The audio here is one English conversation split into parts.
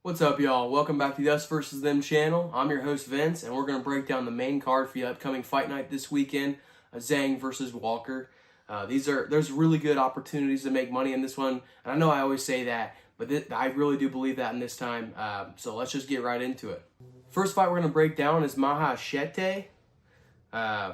What's up, y'all? Welcome back to the Us versus Them channel. I'm your host, Vince, and we're going to break down the main card for the upcoming fight night this weekend, Zhang versus Walker. There's really good opportunities to make money in this one, and I know I always say that, but I really do believe that in this time, so let's just get right into it. First fight we're going to break down is Mahashete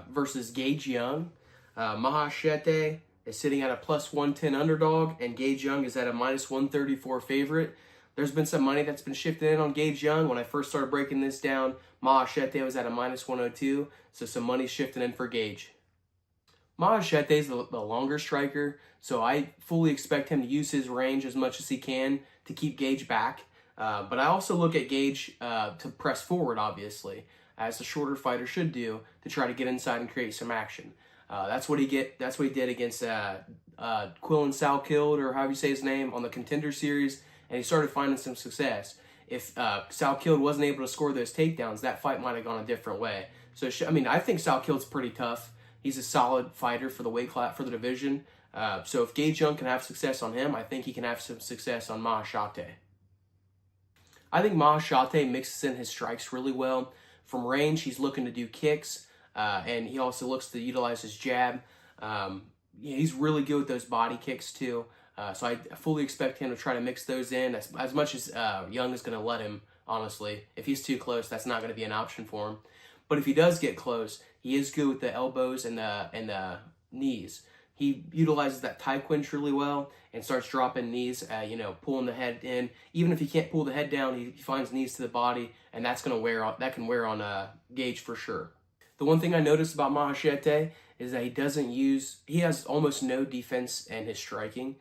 versus Gage Young. Mahashete is sitting at a plus 110 underdog, and Gage Young is at a minus 134 favorite. There's been some money that's been shifted in on Gage Young. When I first started breaking this down, Mahashete was at a minus 102, so some money shifting in for Gage. Mahashete is the longer striker, so I fully expect him to use his range as much as he can to keep Gage back. But I also look at Gage to press forward, obviously, as the shorter fighter should do, to try to get inside and create some action. That's what he did against Quillen Salkilled, or however you say his name, on the Contender Series, and he started finding some success. If Salkilled wasn't able to score those takedowns, that fight might have gone a different way. So I think Salkilled's pretty tough. He's a solid fighter for the weight class, for the division. So if Gage Young can have success on him, I think he can have some success on Mahashete. I think Mahashete mixes in his strikes really well. From range, he's looking to do kicks, and he also looks to utilize his jab. He's really good with those body kicks too. So I fully expect him to try to mix those in as much as Young is going to let him, honestly. If he's too close, that's not going to be an option for him. But if he does get close, he is good with the elbows and the knees. He utilizes that tie clinch really well and starts dropping knees, pulling the head in. Even if he can't pull the head down, he finds knees to the body, and that can wear on Gage for sure. The one thing I noticed about Mahashete is that he has almost no defense in his striking.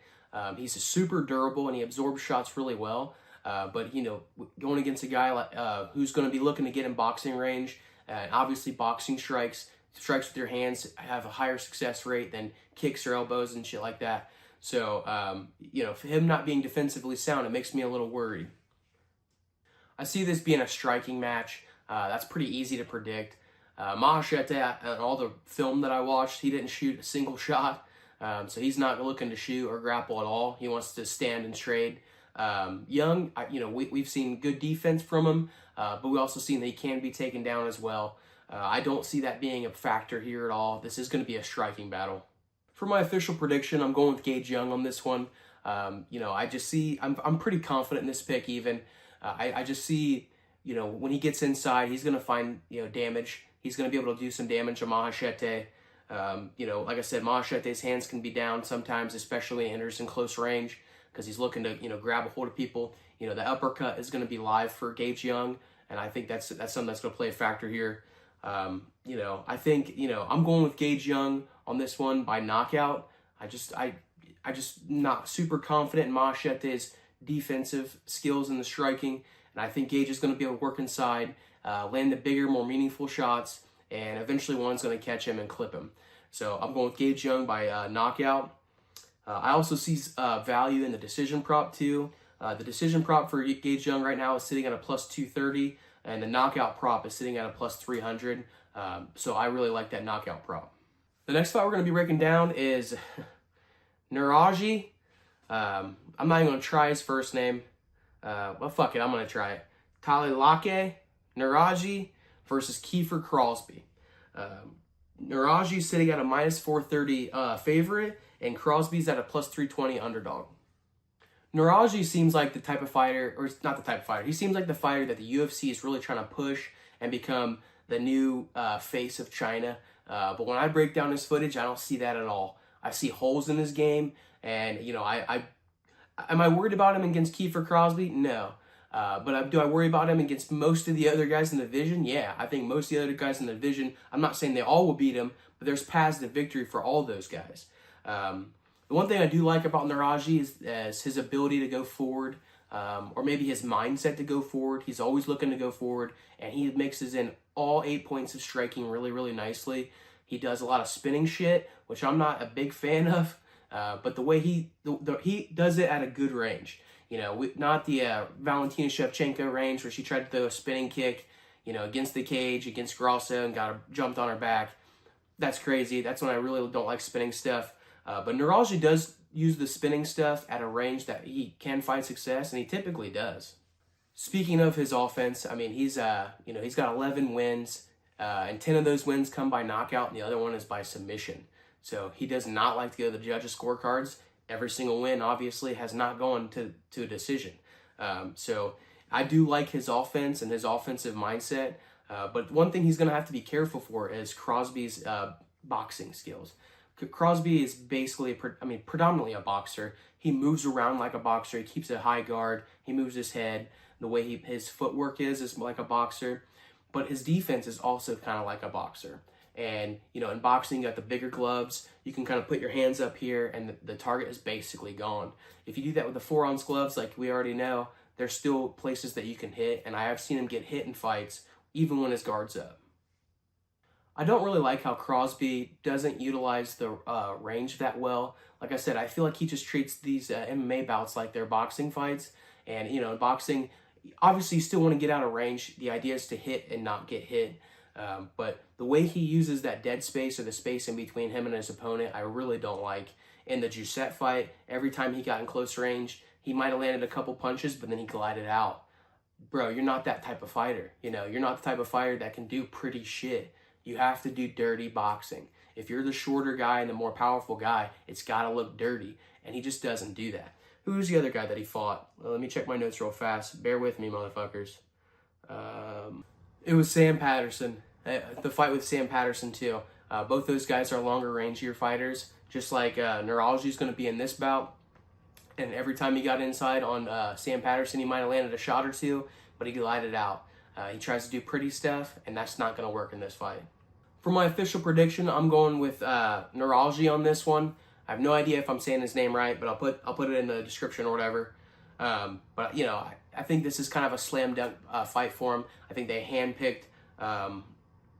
He's super durable and he absorbs shots really well. But going against a guy who's going to be looking to get in boxing range, obviously boxing strikes with your hands have a higher success rate than kicks or elbows and shit like that. So, for him not being defensively sound, it makes me a little worried. I see this being a striking match. That's pretty easy to predict. Mahashete, on all the film that I watched, he didn't shoot a single shot. So he's not looking to shoot or grapple at all. He wants to stand and trade. Young, we've seen good defense from him, but we also seen that he can be taken down as well. I don't see that being a factor here at all. This is going to be a striking battle. For my official prediction, I'm going with Gage Young on this one. I just see, I'm pretty confident in this pick even. I just see, when he gets inside, he's going to find, damage. He's going to be able to do some damage to Mahashete. Like I said, Mahachete's hands can be down sometimes, especially when he enters in close range, because he's looking to, grab a hold of people. The uppercut is going to be live for Gage Young, and I think that's something that's going to play a factor here. I think, I'm going with Gage Young on this one by knockout. I just not super confident in Mahachete's defensive skills in the striking, and I think Gage is going to be able to work inside, land the bigger, more meaningful shots, and eventually one's going to catch him and clip him. So I'm going with Gage Young by knockout. I also see value in the decision prop too. The decision prop for Gage Young right now is sitting at a plus 230, and the knockout prop is sitting at a plus 300. So I really like that knockout prop. The next fight we're going to be breaking down is Nuraji. I'm not even going to try his first name. Well, fuck it, I'm going to try it. Talilake Nuraji versus Kiefer Crosby. Nuraji's sitting at a minus 430 favorite, and Crosby's at a plus 320 underdog. Nuraji seems like the type of fighter, or not the type of fighter, he seems like the fighter that the UFC is really trying to push and become the new face of China. But when I break down his footage, I don't see that at all. I see holes in his game, and am I worried about him against Kiefer Crosby? No. But do I worry about him against most of the other guys in the division? Yeah, I think most of the other guys in the division, I'm not saying they all will beat him, but there's paths to victory for all those guys. The one thing I do like about Nuraji is his ability to go forward, or maybe his mindset to go forward. He's always looking to go forward, and he mixes in all 8 points of striking really, really nicely. He does a lot of spinning shit, which I'm not a big fan of, but the way he does it at a good range. Not the Valentina Shevchenko range where she tried to throw a spinning kick, against the cage, against Grasso, and jumped on her back. That's crazy. That's when I really don't like spinning stuff. But Nuraji does use the spinning stuff at a range that he can find success, and he typically does. Speaking of his offense, I mean, he's got 11 wins, and 10 of those wins come by knockout, and the other one is by submission. So he does not like to go to the judges' scorecards. Every single win, obviously, has not gone to a decision. So I do like his offense and his offensive mindset. But one thing he's going to have to be careful for is Crosby's boxing skills. Crosby is basically, predominantly a boxer. He moves around like a boxer. He keeps a high guard. He moves his head. The way his footwork is like a boxer. But his defense is also kind of like a boxer. And, in boxing, you got the bigger gloves. You can kind of put your hands up here, and the target is basically gone. If you do that with the 4-ounce gloves, like we already know, there's still places that you can hit. And I have seen him get hit in fights, even when his guard's up. I don't really like how Crosby doesn't utilize the range that well. Like I said, I feel like he just treats these MMA bouts like they're boxing fights. And, in boxing, obviously you still want to get out of range. The idea is to hit and not get hit. But the way he uses that dead space or the space in between him and his opponent, I really don't like. In the Giuseppe fight, every time he got in close range, he might have landed a couple punches, but then he glided out. Bro, you're not that type of fighter. You're not the type of fighter that can do pretty shit. You have to do dirty boxing. If you're the shorter guy and the more powerful guy, it's got to look dirty. And he just doesn't do that. Who's the other guy that he fought? Well, let me check my notes real fast. Bear with me, motherfuckers. It was Sam Patterson. The fight with Sam Patterson, too. Both those guys are longer, rangier fighters. Just like Neurology's going to be in this bout. And every time he got inside on Sam Patterson, he might have landed a shot or two, but he glided out. He tries to do pretty stuff, and that's not going to work in this fight. For my official prediction, I'm going with Neurology on this one. I have no idea if I'm saying his name right, but I'll put it in the description or whatever. But I think this is kind of a slam dunk fight for him. I think they handpicked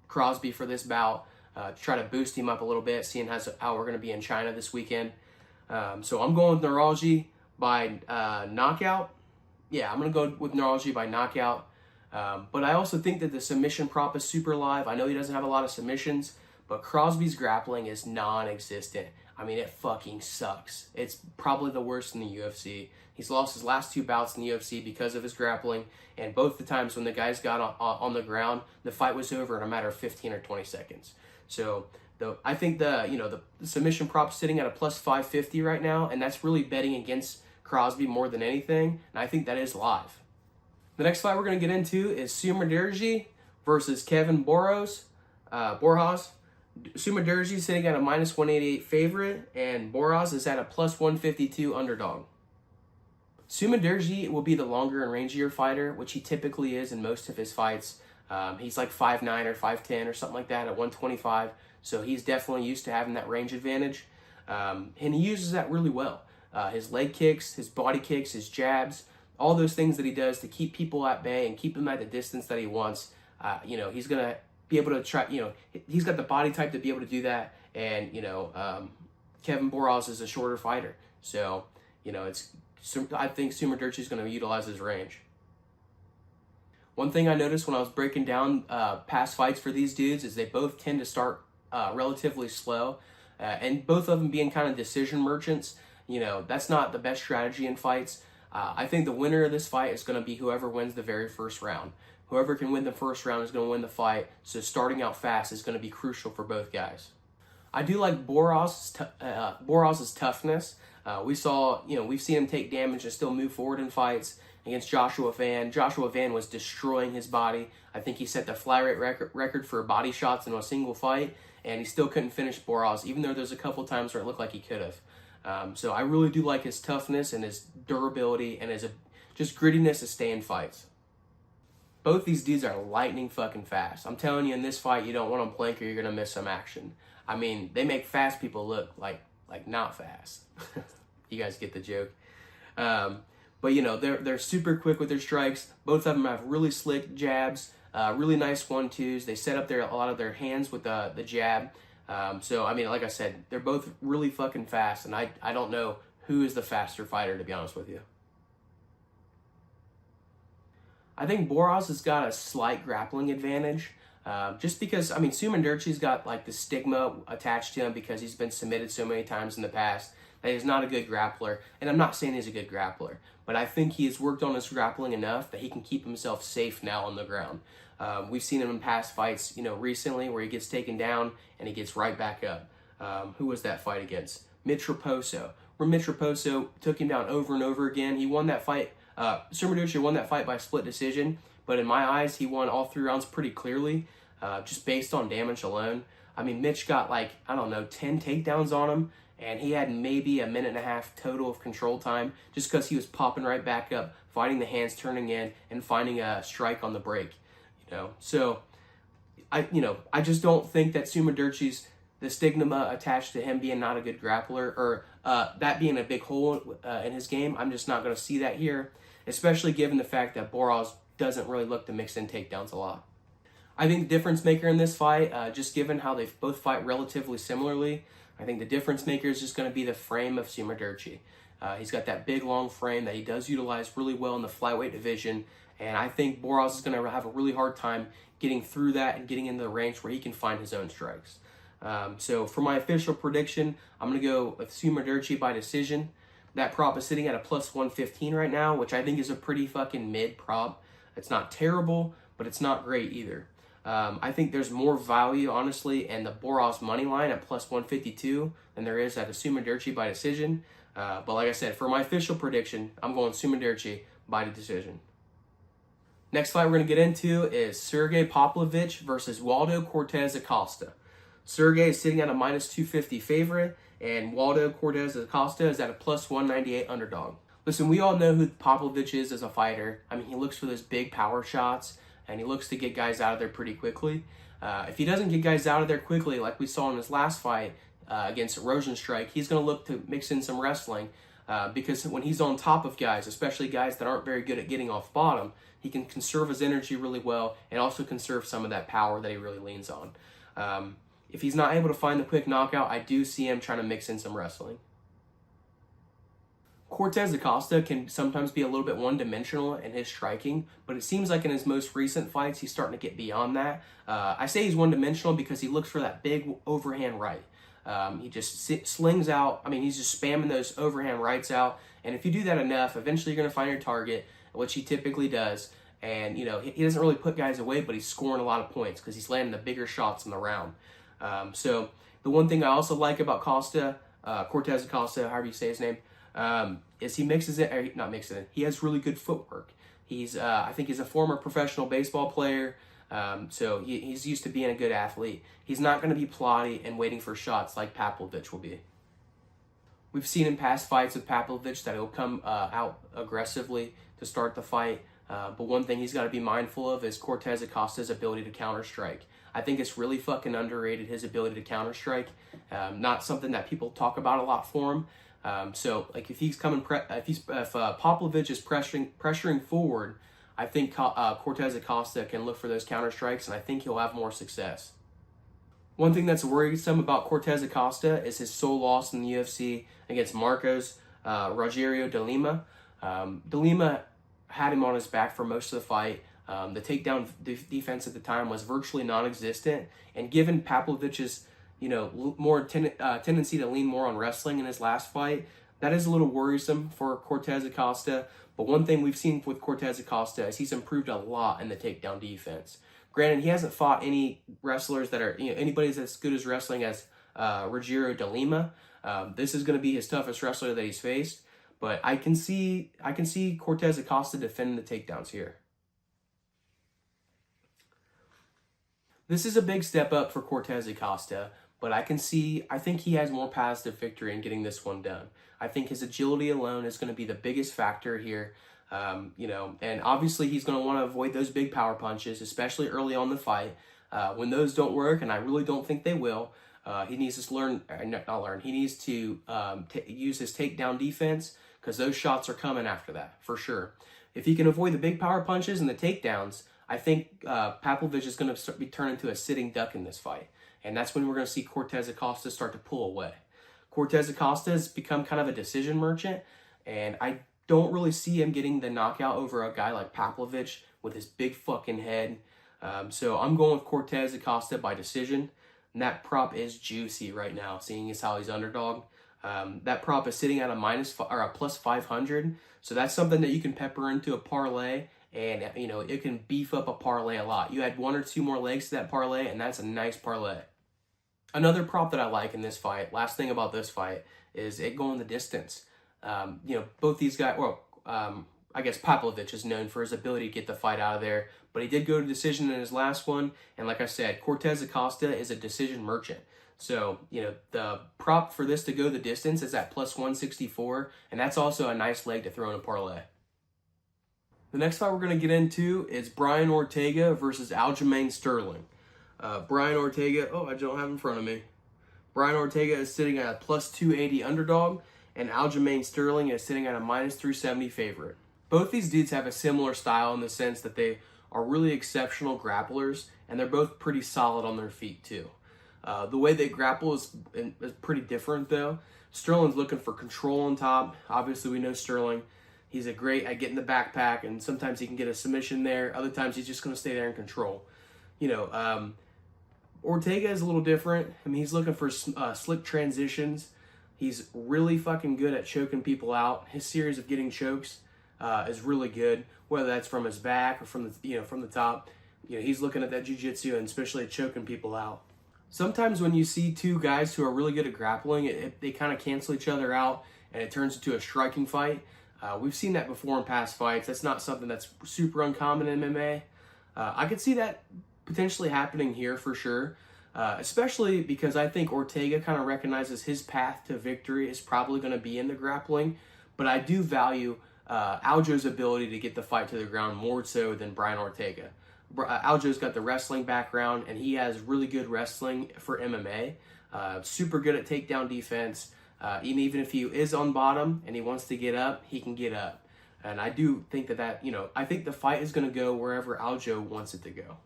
Crosby for this bout to try to boost him up a little bit, seeing how we're going to be in China this weekend. So I'm going with Neurology by knockout. Yeah, I'm going to go with Neurology by knockout. But I also think that the submission prop is super live. I know he doesn't have a lot of submissions, but Crosby's grappling is non-existent. I mean, it fucking sucks. It's probably the worst in the UFC. He's lost his last 2 bouts in the UFC because of his grappling, and both the times when the guys got on the ground, the fight was over in a matter of 15 or 20 seconds. So I think the submission prop's sitting at a plus 550 right now, and that's really betting against Crosby more than anything, and I think that is live. The next fight we're going to get into is Sumerderji versus Kevin Borjas. Sumerderji is sitting at a minus 188 favorite, and Borjas is at a plus 152 underdog. Sumerderji will be the longer and rangier fighter, which he typically is in most of his fights. He's like 5'9 or 5'10 or something like that at 125, so he's definitely used to having that range advantage, and he uses that really well. His leg kicks, his body kicks, his jabs, all those things that he does to keep people at bay and keep them at the distance that he wants. He's going to be able to try, he's got the body type to be able to do that. And, Kevin Borjas is a shorter fighter. So, I think Sumerderji is going to utilize his range. One thing I noticed when I was breaking down past fights for these dudes is they both tend to start relatively slow. And both of them being kind of decision merchants, that's not the best strategy in fights. I think the winner of this fight is going to be whoever wins the very first round. Whoever can win the first round is going to win the fight, so starting out fast is going to be crucial for both guys. I do like Borjas' toughness. We've seen him take damage and still move forward in fights against Joshua Van. Joshua Van was destroying his body. I think he set the flyweight record for body shots in a single fight, and he still couldn't finish Borjas, even though there's a couple times where it looked like he could have. So I really do like his toughness and his durability and his just grittiness to stay in fights. Both these dudes are lightning fucking fast. I'm telling you, in this fight, you don't want to blink or you're going to miss some action. I mean, they make fast people look like not fast. You guys get the joke. But, they're super quick with their strikes. Both of them have really slick jabs, really nice 1-2s. They set up a lot of their hands with the jab. Like I said, they're both really fucking fast, and I don't know who is the faster fighter, to be honest with you. I think Borjas has got a slight grappling advantage, just because, Sumerderji's got, the stigma attached to him because he's been submitted so many times in the past. that he's not a good grappler, and I'm not saying he's a good grappler, but I think he has worked on his grappling enough that he can keep himself safe now on the ground. We've seen him in past fights, recently where he gets taken down and he gets right back up. Who was that fight against? Mitch Raposo, where Mitch Raposo took him down over and over again. He won that fight. Surmadurci won that fight by split decision, but in my eyes, he won all 3 rounds pretty clearly, just based on damage alone. I mean, Mitch got 10 takedowns on him, and he had maybe a minute and a half total of control time just because he was popping right back up, fighting the hands, turning in, and finding a strike on the break. So I just don't think that Surmadurci's the stigma attached to him being not a good grappler, or that being a big hole in his game. I'm just not going to see that here, especially given the fact that Boros doesn't really look to mix in takedowns a lot. I think the difference maker in this fight, just given how they both fight relatively similarly, I think the difference maker is just going to be the frame of Surmadurci. He's got that big, long frame that he does utilize really well in the flyweight division, and I think Boros is going to have a really hard time getting through that and getting into the range where he can find his own strikes. So for my official prediction, I'm going to go with Surmadurci by decision. That prop is sitting at a plus 115 right now, which I think is a pretty fucking mid prop. It's not terrible, but it's not great either. I think there's more value, honestly, in the Boros money line at plus 152 than there is at a Surmadurci by decision. But like I said, for my official prediction, I'm going Surmadurci by decision. Next fight we're going to get into is Sergey Pavlovich versus Waldo Cortes-Acosta. Sergey is sitting at a minus 250 favorite, and Waldo Cortes-Acosta is at a plus 198 underdog. Listen, we all know who Pavlovich is as a fighter. I mean, he looks for those big power shots, and he looks to get guys out of there pretty quickly. If he doesn't get guys out of there quickly, like we saw in his last fight against Rosenstrike, he's going to look to mix in some wrestling because when he's on top of guys, especially guys that aren't very good at getting off bottom, he can conserve his energy really well and also conserve some of that power that he really leans on. If he's not able to find the quick knockout, I do see him trying to mix in some wrestling. Cortes-Acosta can sometimes be a little bit one-dimensional in his striking, but it seems like in his most recent fights, he's starting to get beyond that. I say he's one-dimensional because he looks for that big overhand right. He just slings out. I mean, he's just spamming those overhand rights out, and if you do that enough, eventually you're going to find your target, which he typically does. And, he doesn't really put guys away, but he's scoring a lot of points because he's landing the bigger shots in the round. So the one thing I also like about Cortes-Acosta, however you say his name, is he mixes it, or not mixes it, he has really good footwork. I think he's a former professional baseball player, so he's used to being a good athlete. He's not going to be plotty and waiting for shots like Pavlovich will be. We've seen in past fights with Pavlovich that he'll come out aggressively to start the fight, but one thing he's got to be mindful of is Cortes-Acosta's ability to counter-strike. I think it's really fucking underrated, his ability to counter-strike. Not something that people talk about a lot for him. So like if Pavlovich is pressuring forward, I think Cortes-Acosta can look for those counter strikes, and I think he'll have more success. One thing that's worrisome about Cortes-Acosta is his sole loss in the UFC against Marcos Rogerio de Lima. De Lima had him on his back for most of the fight. The takedown defense at the time was virtually non-existent, and given Pavlovich's more tendency to lean more on wrestling in his last fight, that is a little worrisome for Cortes-Acosta. But one thing we've seen with Cortes-Acosta is he's improved a lot in the takedown defense. Granted, he hasn't fought any wrestlers that are, anybody's as good as wrestling as Rogerio de Lima. This is going to be his toughest wrestler that he's faced. But I can see Cortes-Acosta defending the takedowns here. This is a big step up for Cortes-Acosta, but I think he has more paths to victory in getting this one done. I think his agility alone is going to be the biggest factor here, and obviously he's going to want to avoid those big power punches, especially early on in the fight. When those don't work, and I really don't think they will, he needs to he needs to use his takedown defense, because those shots are coming after that, for sure. If he can avoid the big power punches and the takedowns, I think Pavlovich is going to be turned into a sitting duck in this fight. And that's when we're going to see Cortes-Acosta start to pull away. Cortes-Acosta has become kind of a decision merchant, and I don't really see him getting the knockout over a guy like Pavlovich with his big fucking head. So I'm going with Cortes-Acosta by decision, and that prop is juicy right now, seeing as how he's underdog. That prop is sitting at a plus 500. So that's something that you can pepper into a parlay, and it can beef up a parlay a lot. You add 1 or 2 more legs to that parlay, and that's a nice parlay. Another prop that I like in this fight, last thing about this fight, is it going the distance. Both these guys, I guess Pavlovich is known for his ability to get the fight out of there, but he did go to decision in his last one, and like I said, Cortes-Acosta is a decision merchant. So, the prop for this to go the distance is at plus 164, and that's also a nice leg to throw in a parlay. The next fight we're going to get into is Brian Ortega versus Aljamain Sterling. Brian Ortega, I don't have in front of me. Brian Ortega is sitting at a plus 280 underdog, and Aljamain Sterling is sitting at a minus 370 favorite. Both these dudes have a similar style in the sense that they are really exceptional grapplers, and they're both pretty solid on their feet too. The way they grapple is pretty different though. Sterling's looking for control on top. Obviously we know Sterling. He's great at getting the backpack, and sometimes he can get a submission there. Other times he's just going to stay there in control. Ortega is a little different. I mean, he's looking for slick transitions. He's really fucking good at choking people out. His series of getting chokes is really good, whether that's from his back or from the top. He's looking at that jiu-jitsu and especially choking people out. Sometimes when you see two guys who are really good at grappling, they kind of cancel each other out and it turns into a striking fight. We've seen that before in past fights. That's not something that's super uncommon in MMA. I could see that potentially happening here for sure, especially because I think Ortega kind of recognizes his path to victory is probably going to be in the grappling, but I do value Aljo's ability to get the fight to the ground more so than Brian Ortega. Aljo's got the wrestling background, and he has really good wrestling for MMA. Super good at takedown defense. Even if he is on bottom and he wants to get up, he can get up. And I do think I think the fight is going to go wherever Aljo wants it to go.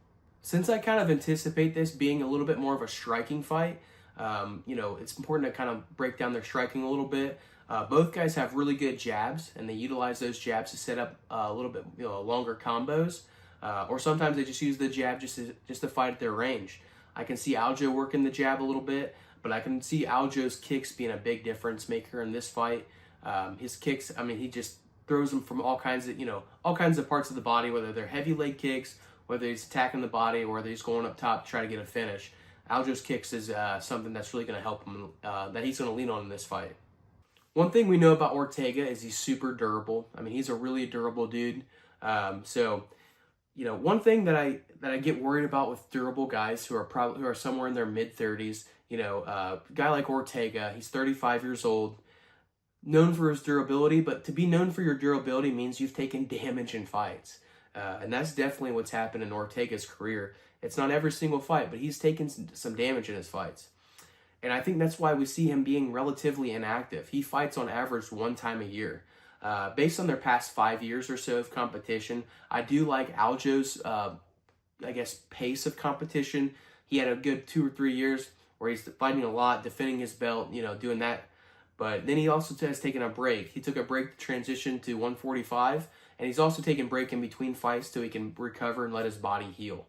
Since I kind of anticipate this being a little bit more of a striking fight, it's important to kind of break down their striking a little bit. Both guys have really good jabs, and they utilize those jabs to set up a little bit longer combos. Or sometimes they just use the jab just to fight at their range. I can see Aljo working the jab a little bit, but I can see Aljo's kicks being a big difference maker in this fight. His kicks, he just throws them from all kinds of parts of the body, whether they're heavy leg kicks, whether he's attacking the body, or whether he's going up top to try to get a finish. Aljo's kicks is something that's really going to help him, that he's going to lean on in this fight. One thing we know about Ortega is he's super durable. He's a really durable dude. One thing that I get worried about with durable guys who are somewhere in their mid-30s, a guy like Ortega, he's 35 years old, known for his durability, but to be known for your durability means you've taken damage in fights. And that's definitely what's happened in Ortega's career. It's not every single fight, but he's taken some damage in his fights. And I think that's why we see him being relatively inactive. He fights on average 1 time a year. Based on their past 5 years or so of competition, I do like Aljo's, pace of competition. He had a good 2 or 3 years where he's fighting a lot, defending his belt, doing that. But then he also has taken a break. He took a break to transition to 145, and he's also taken a break in between fights so he can recover and let his body heal.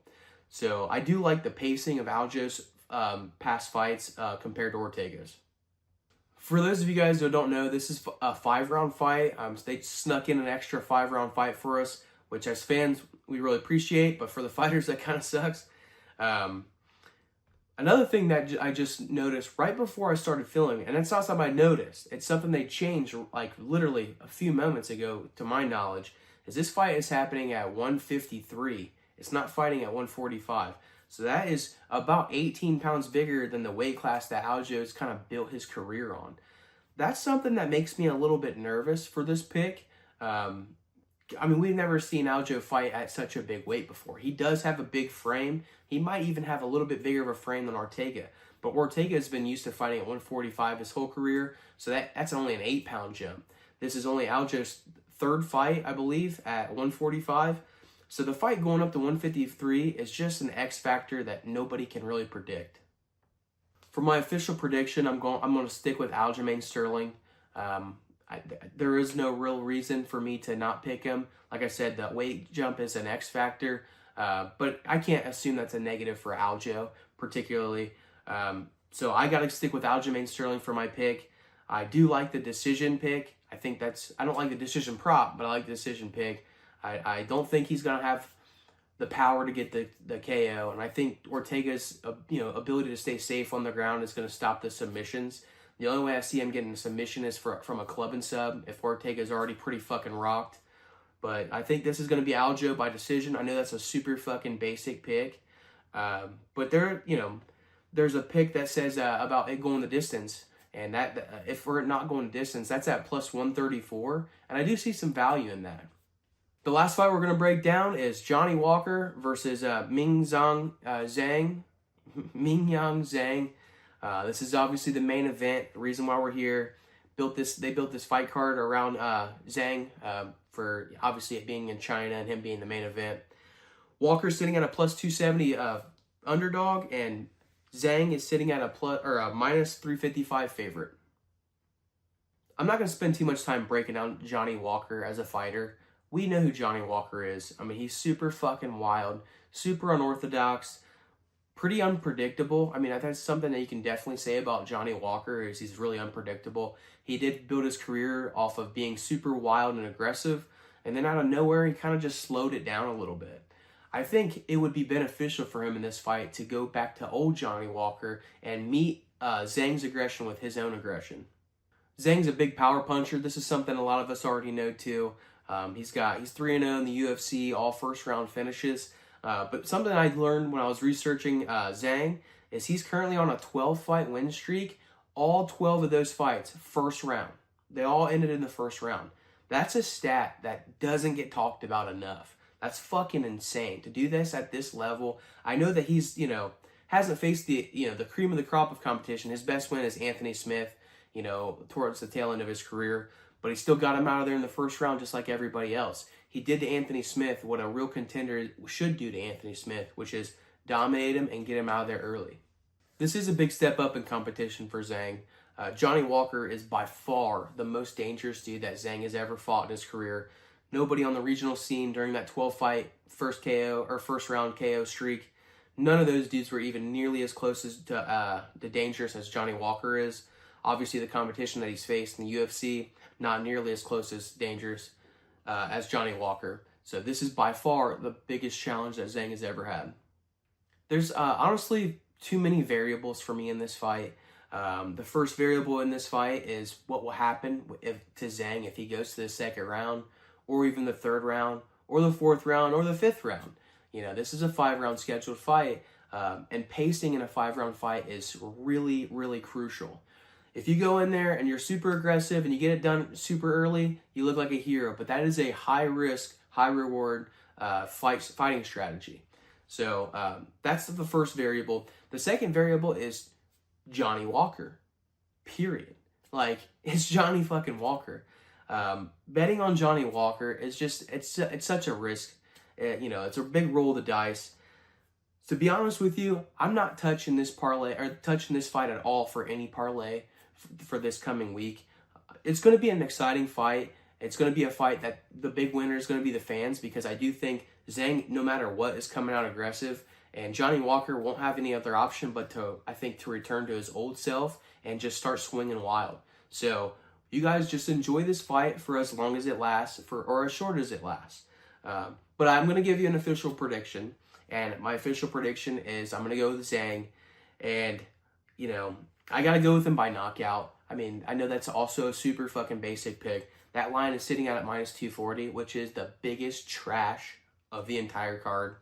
So I do like the pacing of Aljo's past fights compared to Ortega's. For those of you guys who don't know, this is a 5-round fight. They snuck in an extra 5-round fight for us, which as fans, we really appreciate, but for the fighters, that kind of sucks. Another thing that I just noticed right before I started filming, and it's not something I noticed, it's something they changed like literally a few moments ago to my knowledge, is this fight is happening at 153. It's not fighting at 145. So that is about 18 pounds bigger than the weight class that Aljo's kind of built his career on. That's something that makes me a little bit nervous for this pick. We've never seen Aljo fight at such a big weight before. He does have a big frame. He might even have a little bit bigger of a frame than Ortega. But Ortega has been used to fighting at 145 his whole career, so that's only an 8-pound jump. This is only Aljo's 3rd fight, I believe, at 145. So the fight going up to 153 is just an X factor that nobody can really predict. For my official prediction, I'm going to stick with Aljamain Sterling. There is no real reason for me to not pick him. Like I said, the weight jump is an X factor, but I can't assume that's a negative for Aljo particularly. So I got to stick with Aljamain Sterling for my pick. I do like the decision pick. I don't like the decision prop, but I like the decision pick. I don't think he's going to have the power to get the KO, and I think Ortega's ability to stay safe on the ground is going to stop the submissions. The only way I see him getting a submission is from a club and sub if Ortega's already pretty fucking rocked. But I think this is going to be Aljo by decision. I know that's a super fucking basic pick, but there's a pick that says about it going the distance, and that if we're not going the distance, that's at plus 134, and I do see some value in that. The last fight we're going to break down is Johnny Walker versus Mingyang Zhang. Mingyang Zhang. This is obviously the main event. The reason why we're here. They built this fight card around Zhang for obviously it being in China and him being the main event. Walker's sitting at a plus 270 underdog, and Zhang is sitting at a minus 355 favorite. I'm not going to spend too much time breaking down Johnny Walker as a fighter. We know who Johnny Walker is. I mean, he's super fucking wild, super unorthodox, pretty unpredictable. I mean, that's something that you can definitely say about Johnny Walker is he's really unpredictable. He did build his career off of being super wild and aggressive, and then out of nowhere, he kind of just slowed it down a little bit. I think it would be beneficial for him in this fight to go back to old Johnny Walker and meet Zhang's aggression with his own aggression. Zhang's a big power puncher. This is something a lot of us already know too. He's 3-0 in the UFC, all first round finishes. But something I learned when I was researching Zhang is he's currently on a 12-fight win streak. All 12 of those fights, first round. They all ended in the first round. That's a stat that doesn't get talked about enough. That's fucking insane to do this at this level. I know that he's, hasn't faced the cream of the crop of competition. His best win is Anthony Smith, towards the tail end of his career. But he still got him out of there in the first round just like everybody else. He did to Anthony Smith what a real contender should do to Anthony Smith, which is dominate him and get him out of there early. This is a big step up in competition for Zhang. Johnny Walker is by far the most dangerous dude that Zhang has ever fought in his career. Nobody on the regional scene during that 12-fight first round KO streak, none of those dudes were even nearly as close to dangerous as Johnny Walker is. Obviously, the competition that he's faced in the UFC, not nearly as close as dangerous as Johnny Walker. So this is by far the biggest challenge that Zhang has ever had. There's honestly too many variables for me in this fight. The first variable in this fight is what will happen to Zhang if he goes to the second round, or even the third round, or the fourth round, or the fifth round. This is a 5-round scheduled fight, and pacing in a 5-round fight is really, really crucial. If you go in there and you're super aggressive and you get it done super early, you look like a hero. But that is a high-risk, high-reward fighting strategy. So that's the first variable. The second variable is Johnny Walker, period. It's Johnny fucking Walker. Betting on Johnny Walker is just, it's such a risk. It's a big roll of the dice. To be honest with you, I'm not touching this parlay or touching this fight at all for any parlay for this coming week. It's going to be an exciting fight. It's going to be a fight that the big winner is going to be the fans, because I do think Zhang, no matter what, is coming out aggressive, and Johnny Walker won't have any other option but to return to his old self and just start swinging wild. So you guys just enjoy this fight for as long as it lasts, or as short as it lasts. But I'm going to give you an official prediction, and my official prediction is I'm going to go with Zhang, and I got to go with him by knockout. I mean, I know that's also a super fucking basic pick. That line is sitting at minus 240, which is the biggest trash of the entire card.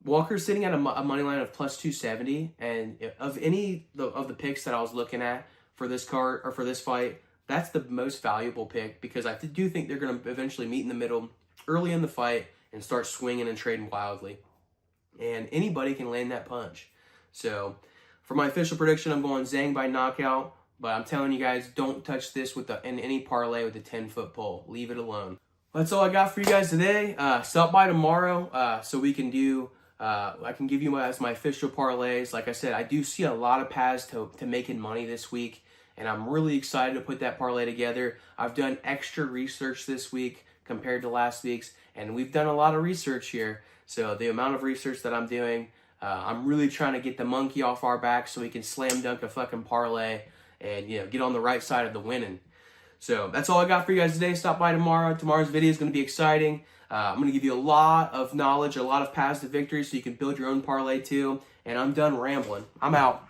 Walker's sitting at a money line of plus 270, and of any of the picks that I was looking at for this card or for this fight, that's the most valuable pick, because I do think they're going to eventually meet in the middle early in the fight and start swinging and trading wildly. And anybody can land that punch. So for my official prediction, I'm going Zhang by knockout. But I'm telling you guys, don't touch this in any parlay with a 10-foot pole. Leave it alone. That's all I got for you guys today. Stop by tomorrow so we can do. I can give you my official parlays. Like I said, I do see a lot of paths to making money this week, and I'm really excited to put that parlay together. I've done extra research this week compared to last week's, and we've done a lot of research here. So the amount of research that I'm doing, I'm really trying to get the monkey off our back so we can slam dunk a fucking parlay and get on the right side of the winning. So that's all I got for you guys today. Stop by tomorrow. Tomorrow's video is going to be exciting. I'm going to give you a lot of knowledge, a lot of paths to victory, so you can build your own parlay too. And I'm done rambling. I'm out.